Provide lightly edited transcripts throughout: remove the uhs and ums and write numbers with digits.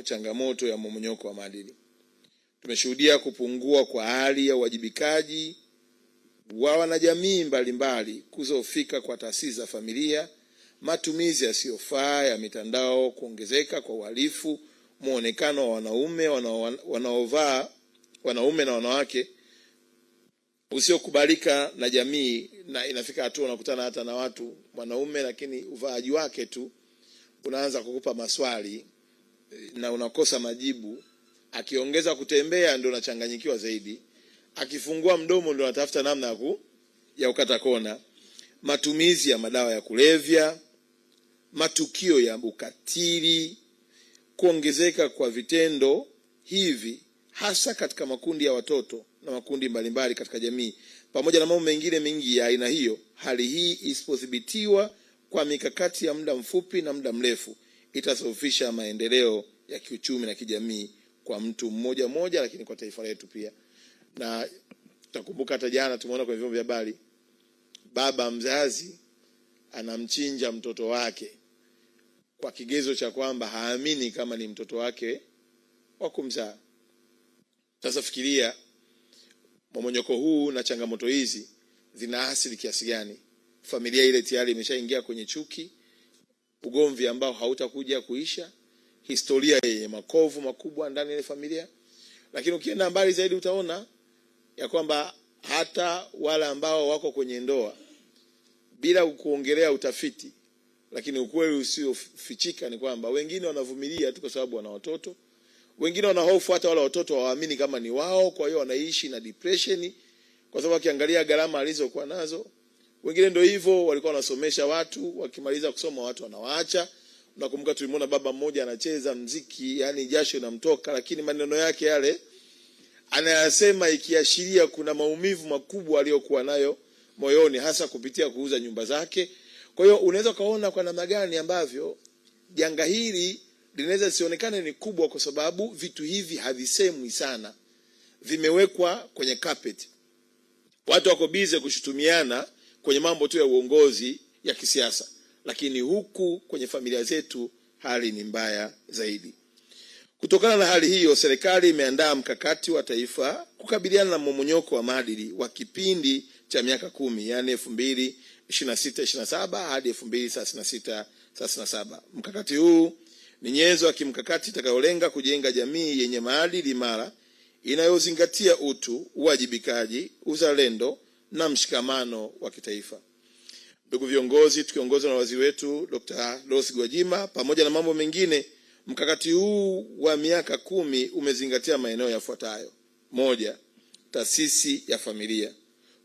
changamoto ya mmomonyoko wa maadili. Tumeshuhudia kupungua kwa hali ya uwajibikaji wa wanajamii mbalimbali, kuzofika kwa taasisi za familia, matumizi yasiyofaa ya mitandao, kuongezeka kwa uhalifu, muonekano wa wanaume na wanawake usiokubalika na jamii, na inafika hatua unakutana hata na watu wanaume, lakini uvaaji wake tu unaanza kukupa maswali na unakosa majibu. Akiongeza kutembea ndio unachanganyikiwa zaidi. Akifungua mdomo ndio unatafuta namna ya ukata kona. Matumizi ya madawa ya kulevya, matukio ya ukatili, kuongezeka kwa vitendo hivi hasa katika makundi ya watoto na makundi mbalimbali katika jamii, pamoja na mambo mengine mengi ya aina hiyo. Hali hii isipothibitiwa kwa mikakati ya muda mfupi na muda mrefu, itasofisha maendeleo ya kiuchumi na kijamii kwa mtu mmoja mmoja, lakini kwa taifa letu pia. Na tutakumbuka hata jana tumeona kwenye vyombo vya habari, baba mzazi anamchinja mtoto wake kwa kigezo cha kwamba haamini kama ni mtoto wake wa kumzaa. Sasa fikiria mmomonyoko huu na changamoto hizi zinaathiri kiasi gani familia ile tayari imeshaingia kwenye chuki, ugomvi ambao hautakuja kuisha, historia yenye makovu makubwa ndani ya familia. Lakini ukienda mbali zaidi utaona ya kwamba hata wale ambao wako kwenye ndoa, bila kuongelea utafiti, lakini ukweli usiofichika ni kwamba wengine wanavumilia tu kwa sababu wana watoto, wengine wanahofu hata wale watoto hawaamini kama ni wao, kwa hiyo wanaishi na depression kwa sababu akiangalia gharama alizokuwa nazo. Wengine ndio hivyo, walikuwa wanasomesha watu, wakimaliza kusoma watu wanawaacha. Nakumbuka tulimwona baba mmoja anacheza mziki, yani jasho linamtoka, lakini maneno yake yale anayasema ikiashiria kuna maumivu makubwa aliyokuwa nayo moyoni, hasa kupitia kuuza nyumba zake. Kwa hiyo unaweza kaona kwa namna gani ambavyo janga hili linaweza sionekane ni kubwa, kwa sababu vitu hivi havisemwi sana, vimewekwa kwenye carpet. Watu wako busy kushutumiana kwenye mambo tu ya uongozi ya kisiasa, lakini huku kwenye familia zetu hali ni mbaya zaidi. Kutokana na hali hiyo, serikali imeandaa mkakati wa taifa kukabiliana na mmomonyoko wa maadili wa kipindi cha miaka 10, yani 2026-27 hadi 2036-37. Mkakati huu ni nyenzo ya kimkakati itakayolenga kujenga jamii yenye maadili imara, inayozingatia utu, uwajibikaji, uzalendo na mshikamano wa kitaifa. Ndugu viongozi, tukiongozwa na waziri wetu Dr. Rose Gwajima, pamoja na mambo mengine, mkakati huu wa miaka 10 umezingatia maeneo yafuatayo. 1. Taasisi ya familia,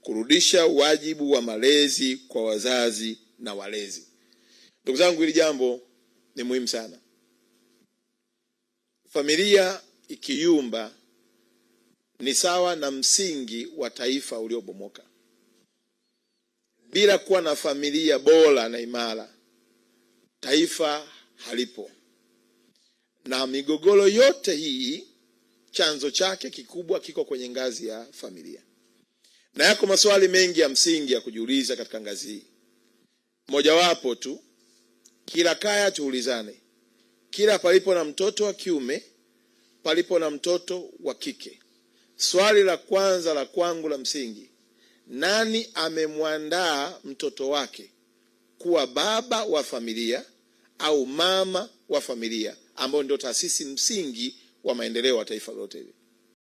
kurudisha wajibu wa malezi kwa wazazi na walezi. Ndugu zangu, hili jambo ni muhimu sana. Familia ikiyumba ni sawa na msingi wa taifa uliobomoka. Bila kuwa na familia bora na imara, taifa halipo. Na migogoro yote hii chanzo chake kikubwa kiko kwenye ngazi ya familia. Na yako maswali mengi ya msingi ya kujiuliza katika ngazi hii. Mojawapo tu, kila kaya tuulizane, kila palipo na mtoto wa kiume, palipo na mtoto wa kike, swali la kwanza la kwangu la msingi, nani amemwandaa mtoto wake kuwa baba wa familia au mama wa familia, ambao ndio taasisi msingi wa maendeleo wa taifa lote hili?